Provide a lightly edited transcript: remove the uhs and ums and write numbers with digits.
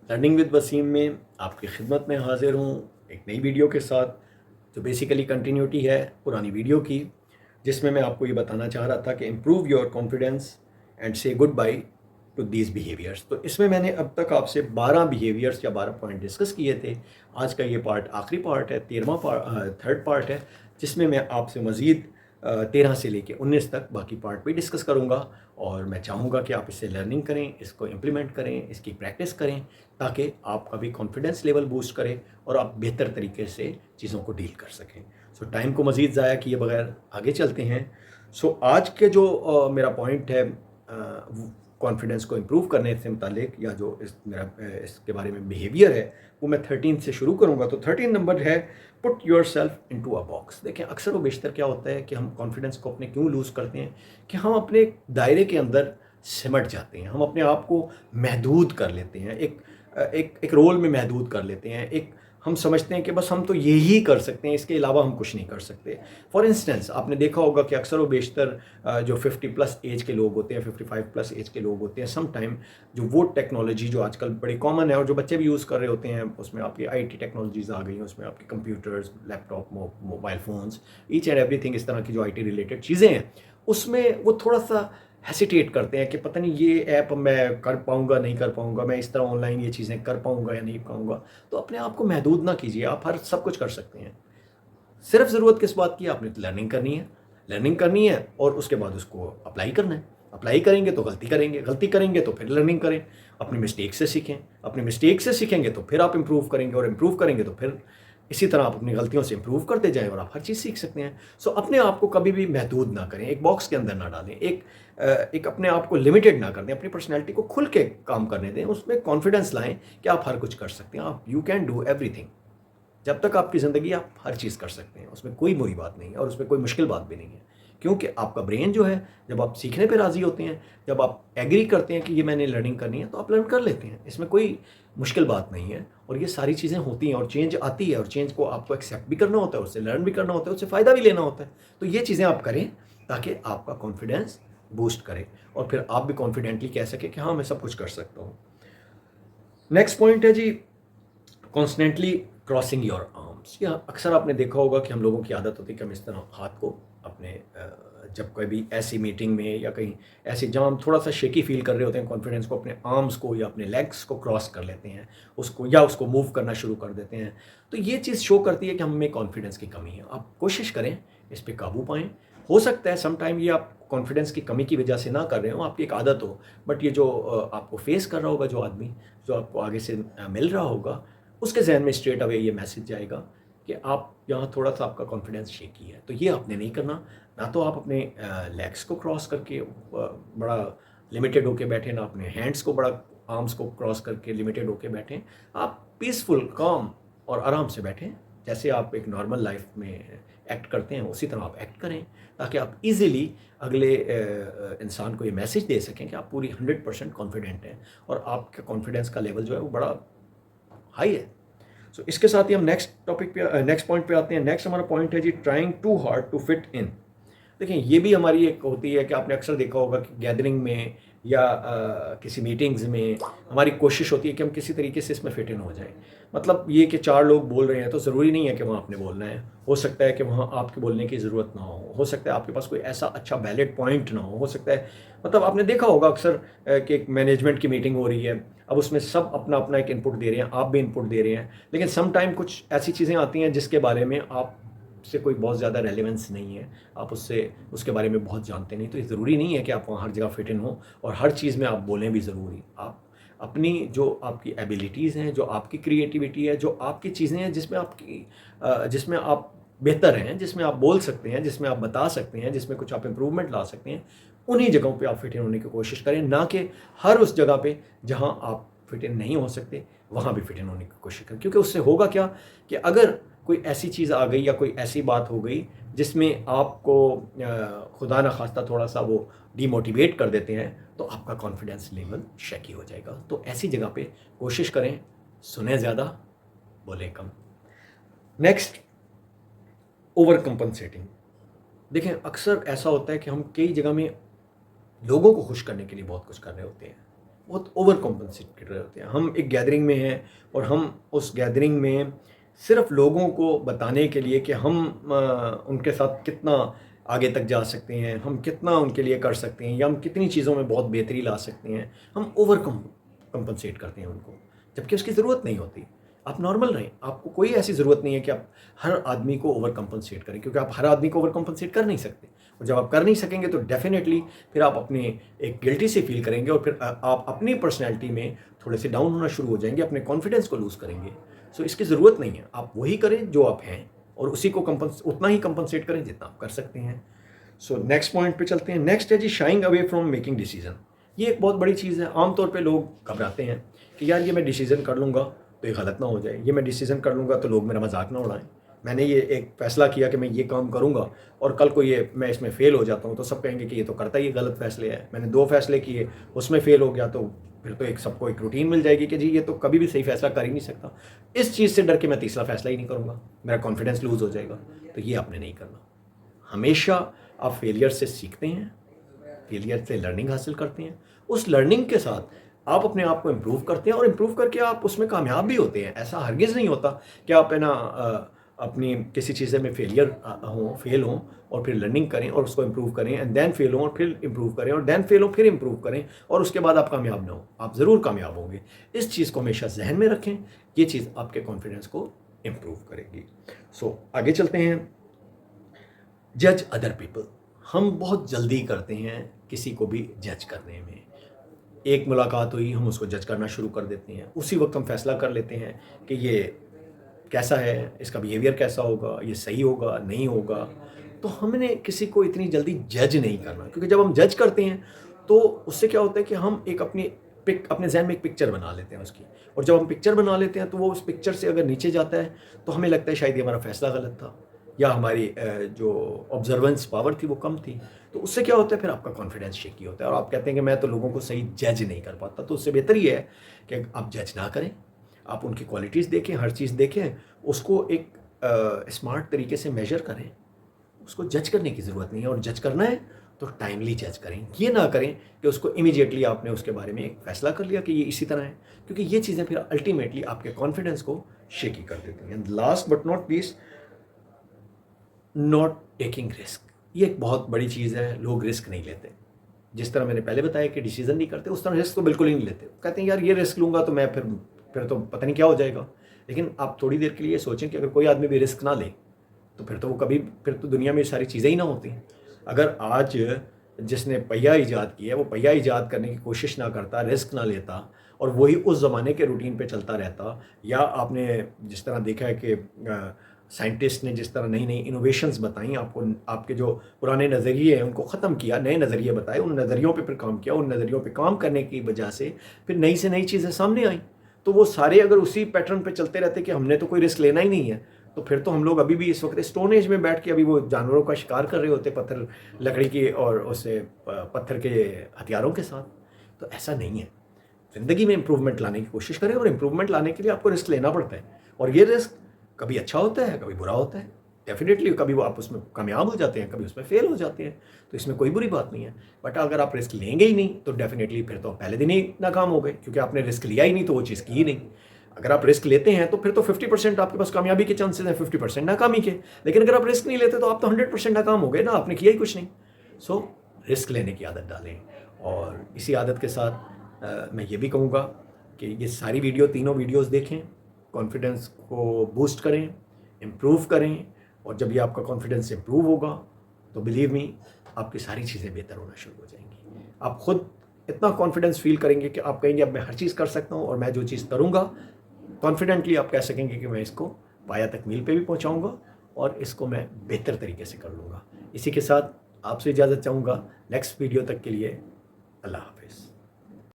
Learning with Wasim में आपकी खिदमत में हाजिर हूँ एक नई वीडियो के साथ, जो बेसिकली कंटिन्यूटी है पुरानी वीडियो की, जिसमें मैं आपको ये बताना चाह रहा था कि इम्प्रूव योर कॉन्फिडेंस एंड से good by two these behaviours. तो इसमें मैंने अब तक आपसे 12 बिहेवियर्स या 12 पॉइंट डिस्कस किए थे। आज का ये पार्ट आखिरी पार्ट है, 13वां पार्ट, थर्ड पार्ट है, जिसमें मैं आपसे मज़ीद 13 से लेके 19 तक बाकी पार्ट भी डिस्कस करूँगा। और मैं चाहूँगा कि आप इससे लर्निंग करें, इसको इम्प्लीमेंट करें, इसकी प्रैक्टिस करें, ताकि आपका भी कॉन्फिडेंस लेवल बूस्ट करे और आप बेहतर तरीके से चीज़ों को डील कर सकें। सो टाइम को मज़ीद ज़ाया किए बगैर आगे चलते हैं। सो आज के जो मेरा पॉइंट है कॉन्फिडेंस को इम्प्रूव करने से मुतालिक, या जो इसके बारे में बिहेवियर है, वो मैं 13 से शुरू करूँगा। तो 13 नंबर है put yourself into a box. देखें, अक्सर व बेशतर क्या होता है कि हम कॉन्फिडेंस को अपने क्यों लूज़ करते हैं कि हम अपने दायरे के अंदर सिमट जाते हैं, हम अपने आप को महदूद कर लेते हैं, एक रोल में महदूद कर लेते हैं। हम समझते हैं कि बस हम तो यही कर सकते हैं, इसके अलावा हम कुछ नहीं कर सकते। फॉर इंस्टेंस, आपने देखा होगा कि अक्सर व बेशतर जो 50 प्लस एज के लोग होते हैं, 55 प्लस एज के लोग होते हैं, सम टाइम जो वो टेक्नोलॉजी जो आजकल बड़ी कॉमन है और जो बच्चे भी यूज़ कर रहे होते हैं, उसमें आपकी आईटी टेक्नोलॉजीज़ आ गई हैं, उसमें आपके computers, laptop, mobile phones, each and everything, इस तरह की जो आईटी रिलेटेड चीज़ें हैं, उसमें वो थोड़ा सा हेसिटेट करते हैं कि पता नहीं ये ऐप मैं कर पाऊँगा नहीं कर पाऊँगा, मैं इस तरह ऑनलाइन ये चीज़ें कर पाऊँगा या नहीं पाऊँगा। तो अपने आप को महदूद ना कीजिए, आप हर सब कुछ कर सकते हैं। सिर्फ ज़रूरत किस बात की है? आपने लर्निंग करनी है और उसके बाद उसको अप्लाई करना है। अप्लाई करेंगे तो गलती करेंगे तो फिर लर्निंग करें, अपनी मिस्टेक से सीखें, अपनी मिस्टेक से सीखेंगे तो फिर आप इम्प्रूव करेंगे, और इम्प्रूव करेंगे तो फिर इसी तरह आप अपनी गलतियों से इम्प्रूव करते जाएं और आप हर चीज़ सीख सकते हैं। सो अपने आप को कभी भी महदूद ना करें, एक बॉक्स के अंदर ना डालें, एक अपने आप को लिमिटेड ना कर दें, अपनी पर्सनैलिटी को खुल के काम करने दें, उसमें कॉन्फिडेंस लाएं कि आप हर कुछ कर सकते हैं, आप यू कैन डू एवरीथिंग। जब तक आपकी ज़िंदगी, आप हर चीज़ कर सकते हैं, उसमें कोई बुरी बात नहीं है और उसमें कोई मुश्किल बात भी नहीं है। क्योंकि आपका ब्रेन जो है, जब आप सीखने पे राज़ी होते हैं, जब आप एग्री करते हैं कि ये मैंने लर्निंग करनी है, तो आप लर्न कर लेते हैं, इसमें कोई मुश्किल बात नहीं है। और ये सारी चीज़ें होती हैं और चेंज आती है, और चेंज को आपको एक्सेप्ट भी करना होता है, उससे लर्न भी करना होता है, उससे फ़ायदा भी लेना होता है। तो ये चीज़ें आप करें ताकि आपका कॉन्फिडेंस बूस्ट करे और फिर आप भी कॉन्फिडेंटली कह सकें कि हाँ, मैं सब कुछ कर सकता हूँ। नेक्स्ट पॉइंट है जी, कॉन्स्टेंटली क्रॉसिंग योर आर्म्स। या अक्सर आपने देखा होगा कि हम लोगों की आदत होती है कि हम इस तरह हाथ को अपने जब कोई भी ऐसी मीटिंग में या कहीं ऐसी जहाँ हम थोड़ा सा शेकी फील कर रहे होते हैं, कॉन्फिडेंस को, अपने आर्म्स को या अपने लेग्स को क्रॉस कर लेते हैं, उसको मूव करना शुरू कर देते हैं। तो ये चीज़ शो करती है कि हम में कॉन्फिडेंस की कमी है। आप कोशिश करें इस पर काबू पाएँ। हो सकता है सम टाइम ये आप कॉन्फिडेंस की कमी की वजह से ना कर रहे हो, आपकी एक आदत हो, बट ये जो आपको फेस कर रहा होगा, जो आदमी जो आपको आगे से मिल रहा होगा, उसके जहन में स्ट्रेट अवे ये मैसेज जाएगा कि आप यहाँ थोड़ा सा आपका कॉन्फिडेंस शेकी है। तो ये आपने नहीं करना। ना तो आप अपने लेग्स को क्रॉस करके बड़ा लिमिटेड होके बैठे, ना अपने हैंड्स को बड़ा आर्म्स को क्रॉस करके लिमिटेड होके बैठें। आप पीसफुल, काम और आराम से बैठें, जैसे आप एक नॉर्मल लाइफ में एक्ट करते हैं उसी तरह आप एक्ट करें, ताकि आप इजीली अगले इंसान को ये मैसेज दे सकें कि आप पूरी 100% कॉन्फिडेंट हैं और आपका कॉन्फिडेंस का लेवल जो है वो बड़ा हाई है। सो इसके साथ ही हम नेक्स्ट पॉइंट पे आते हैं। नेक्स्ट हमारा पॉइंट है जी, trying to hard to fit in. देखिए, ये भी हमारी एक होती है कि आपने अक्सर देखा होगा कि गैदरिंग में या किसी मीटिंग्स में हमारी कोशिश होती है कि हम किसी तरीके से इसमें फिट इन हो जाएं। मतलब ये कि 4 लोग बोल रहे हैं तो ज़रूरी नहीं है कि वहाँ आपने बोलना है। हो सकता है कि वहाँ आपके बोलने की ज़रूरत ना हो सकता है आपके पास कोई ऐसा अच्छा वैलिड पॉइंट ना हो सकता है, मतलब आपने देखा होगा अक्सर कि एक मैनेजमेंट की मीटिंग हो रही है, अब उसमें सब अपना अपना एक इनपुट दे रहे हैं, आप भी इनपुट दे रहे हैं, लेकिन सम टाइम कुछ ऐसी चीज़ें आती हैं जिसके बारे में आप से कोई बहुत ज़्यादा रेलेवेंस नहीं है, आप उसके बारे में बहुत जानते नहीं। तो ये ज़रूरी नहीं है कि आप वहाँ हर जगह फिट इन हो और हर चीज़ में आप बोलें भी ज़रूरी। आप अपनी जो आपकी एबिलिटीज़ हैं, जो आपकी क्रिएटिविटी है, जो आपकी चीज़ें हैं जिसमें आप बेहतर हैं, जिसमें आप बोल सकते हैं, जिसमें आप बता सकते हैं, जिसमें कुछ आप इम्प्रूवमेंट ला सकते हैं, उन्हीं जगहों पे आप फिट इन होने की कोशिश करें, ना कि हर उस जगह पे जहाँ आप फिट इन नहीं हो सकते वहाँ भी फिट इन होने की कोशिश करें। क्योंकि उससे होगा क्या कि अगर कोई ऐसी चीज़ आ गई या कोई ऐसी बात हो गई जिसमें आपको खुदा न खास्ता थोड़ा सा वो डीमोटिवेट कर देते हैं, तो आपका कॉन्फिडेंस लेवल शेकी हो जाएगा। तो ऐसी जगह पे कोशिश करें, सुने ज़्यादा, बोले कम। Next, over compensating. देखें, अक्सर ऐसा होता है कि हम कई जगह में लोगों को खुश करने के लिए बहुत कुछ कर रहे होते हैं, बहुत ओवर कॉम्पनसेट कर रहे होते हैं। हम एक गैदरिंग में हैं और हम उस गैदरिंग में सिर्फ लोगों को बताने के लिए कि हम उनके साथ कितना आगे तक जा सकते हैं, हम कितना उनके लिए कर सकते हैं, या हम कितनी चीज़ों में बहुत बेहतरी ला सकते हैं, हम ओवर कम्पनसेट करते हैं उनको, जबकि उसकी ज़रूरत नहीं होती। आप नॉर्मल रहें, आपको कोई ऐसी ज़रूरत नहीं है कि आप हर आदमी को ओवर कम्पनसेट करें, क्योंकि आप हर आदमी को ओवर कम्पनसेट कर नहीं सकते। और जब आप कर नहीं सकेंगे तो डेफिनेटली फिर आप अपने एक गिल्टी से फील करेंगे, और फिर आप अपनी पर्सनैलिटी में थोड़े से डाउन होना शुरू हो जाएंगे, अपने कॉन्फिडेंस को लूज़ करेंगे। सो इसकी ज़रूरत नहीं है, आप वही करें जो आप हैं, और उसी को उतना ही कंपनसेट करें जितना आप कर सकते हैं। सो नेक्स्ट पॉइंट पे चलते हैं। नेक्स्ट है जी shying away from making decision. ये एक बहुत बड़ी चीज़ है। आमतौर पे लोग घबराते हैं कि यार ये मैं डिसीज़न कर लूँगा तो ये गलत ना हो जाए, ये मैं डिसीज़न कर लूँगा तो लोग मेरा मजाक ना उड़ाएं, मैंने ये एक फ़ैसला किया कि मैं ये काम करूँगा और कल को ये मैं इसमें फ़ेल हो जाता हूँ तो सब कहेंगे कि ये तो करता ही गलत फ़ैसले है। मैंने 2 फ़ैसले किए, उसमें फ़ेल हो गया, तो फिर तो एक सबको एक रूटीन मिल जाएगी कि जी ये तो कभी भी सही फ़ैसला कर ही नहीं सकता। इस चीज़ से डर के मैं तीसरा फ़ैसला ही नहीं करूँगा, मेरा कॉन्फिडेंस लूज़ हो जाएगा। तो ये आपने नहीं करना। हमेशा आप फेलियर से सीखते हैं, फेलियर से लर्निंग हासिल करते हैं, उस लर्निंग के साथ आप अपने आप को इम्प्रूव करते हैं, और इम्प्रूव करके आप उसमें कामयाब भी होते हैं। ऐसा हरगिज़ नहीं होता कि आप है ना अपनी किसी चीज़ में फेल हों और फिर लर्निंग करें और उसको इम्प्रूव करें, एंड देन फेल हों और फिर इम्प्रूव करें, और देन फेल हों फिर इम्प्रूव करें, और उसके बाद आप कामयाब ना हो। आप ज़रूर कामयाब होंगे। इस चीज़ को हमेशा जहन में रखें, ये चीज़ आपके कॉन्फिडेंस को इम्प्रूव करेगी। सो आगे चलते हैं। जज अदर पीपल। हम बहुत जल्दी करते हैं किसी को भी जज करने में। एक मुलाकात हुई, हम उसको जज करना शुरू कर देते हैं, उसी वक्त हम फैसला कर लेते हैं कि ये कैसा है, इसका बिहेवियर कैसा होगा, ये सही होगा नहीं होगा। तो हमने किसी को इतनी जल्दी जज नहीं करना, क्योंकि जब हम जज करते हैं तो उससे क्या होता है कि हम एक अपने जहन में एक पिक्चर बना लेते हैं उसकी, और जब हम पिक्चर बना लेते हैं तो वो उस पिक्चर से अगर नीचे जाता है तो हमें लगता है शायद ये हमारा फैसला गलत था, या हमारी जो ऑब्जर्वेंस पावर थी वो कम थी। तो उससे क्या होता है, फिर आपका कॉन्फिडेंस शेकी होता है और आप कहते हैं कि मैं तो लोगों को सही जज नहीं कर पाता। तो उससे बेहतर ये है कि आप जज ना करें, आप उनकी क्वालिटीज़ देखें, हर चीज़ देखें, उसको एक स्मार्ट तरीके से मेजर करें। उसको जज करने की ज़रूरत नहीं है, और जज करना है तो टाइमली जज करें। ये ना करें कि उसको इमीडिएटली आपने उसके बारे में एक फ़ैसला कर लिया कि ये इसी तरह है, क्योंकि ये चीज़ें फिर अल्टीमेटली आपके कॉन्फिडेंस को शेकी कर देती हैं। Last but not least, not taking risk. ये एक बहुत बड़ी चीज़ है। लोग रिस्क नहीं लेते। जिस तरह मैंने पहले बताया कि डिसीज़न नहीं करते, उस तरह रिस्क तो बिल्कुल ही नहीं लेते। कहते हैं यार ये रिस्क लूँगा तो मैं फिर तो पता नहीं क्या हो जाएगा। लेकिन आप थोड़ी देर के लिए सोचें कि अगर कोई आदमी भी रिस्क ना ले तो फिर तो दुनिया में सारी चीज़ें ही ना होती। अगर आज जिसने पहिया ईजाद किया है वो पहिया ईजाद करने की कोशिश ना करता, रिस्क ना लेता, और वही उस ज़माने के रूटीन पे चलता रहता, या आपने जिस तरह देखा है कि साइंटिस्ट ने जिस तरह नई नई इनोवेशंस बताई आपको, आपके जो पुराने नज़रिए हैं उनको ख़त्म किया, नए नज़रिए बताए, उन नज़रियों पे फिर काम किया, उन नज़रियों पे काम करने की वजह से फिर नई से नई चीज़ें सामने आई। तो वो सारे अगर उसी पैटर्न पे चलते रहते कि हमने तो कोई रिस्क लेना ही नहीं है, तो फिर तो हम लोग अभी भी इस वक्त स्टोन एज में बैठ के अभी वो जानवरों का शिकार कर रहे होते, पत्थर लकड़ी की और उससे पत्थर के हथियारों के साथ। तो ऐसा नहीं है। ज़िंदगी में इम्प्रूवमेंट लाने की कोशिश करें, और इम्प्रूवमेंट लाने के लिए आपको रिस्क लेना पड़ता है, और ये रिस्क कभी अच्छा होता है, कभी बुरा होता है। डेफिनेटली कभी वो आप उसमें कामयाब हो जाते हैं, कभी उसमें फेल हो जाते हैं, तो इसमें कोई बुरी बात नहीं है। बट अगर आप रिस्क लेंगे ही नहीं तो डेफिनेटली फिर तो पहले दिन ही नाकाम हो गए, क्योंकि आपने रिस्क लिया ही नहीं तो वो चीज़ की ही नहीं। अगर आप रिस्क लेते हैं तो फिर तो 50% आपके पास कामयाबी के चांसेस हैं, 50% नाकामी के। लेकिन अगर आप रिस्क नहीं लेते तो आप तो 100% नाकाम हो गए ना, आपने किया ही कुछ नहीं। सो रिस्क लेने की आदत डालें, और इसी आदत के साथ मैं ये भी कहूँगा कि ये सारी तीनों वीडियोज़ देखें, कॉन्फिडेंस को बूस्ट करें, इम्प्रूव करें, और जब ये आपका कॉन्फिडेंस इम्प्रूव होगा तो बिलीव मी आपकी सारी चीज़ें बेहतर होना शुरू हो जाएंगी। आप खुद इतना कॉन्फिडेंस फील करेंगे कि आप कहेंगे अब मैं हर चीज़ कर सकता हूँ, और मैं जो चीज़ करूँगा कॉन्फिडेंटली आप कह सकेंगे कि मैं इसको पाया तक मील पे भी पहुँचाऊँगा, और इसको मैं बेहतर तरीके से कर लूँगा। इसी के साथ आपसे इजाज़त चाहूँगा। नेक्स्ट वीडियो तक के लिए अल्लाह हाफ़िज़।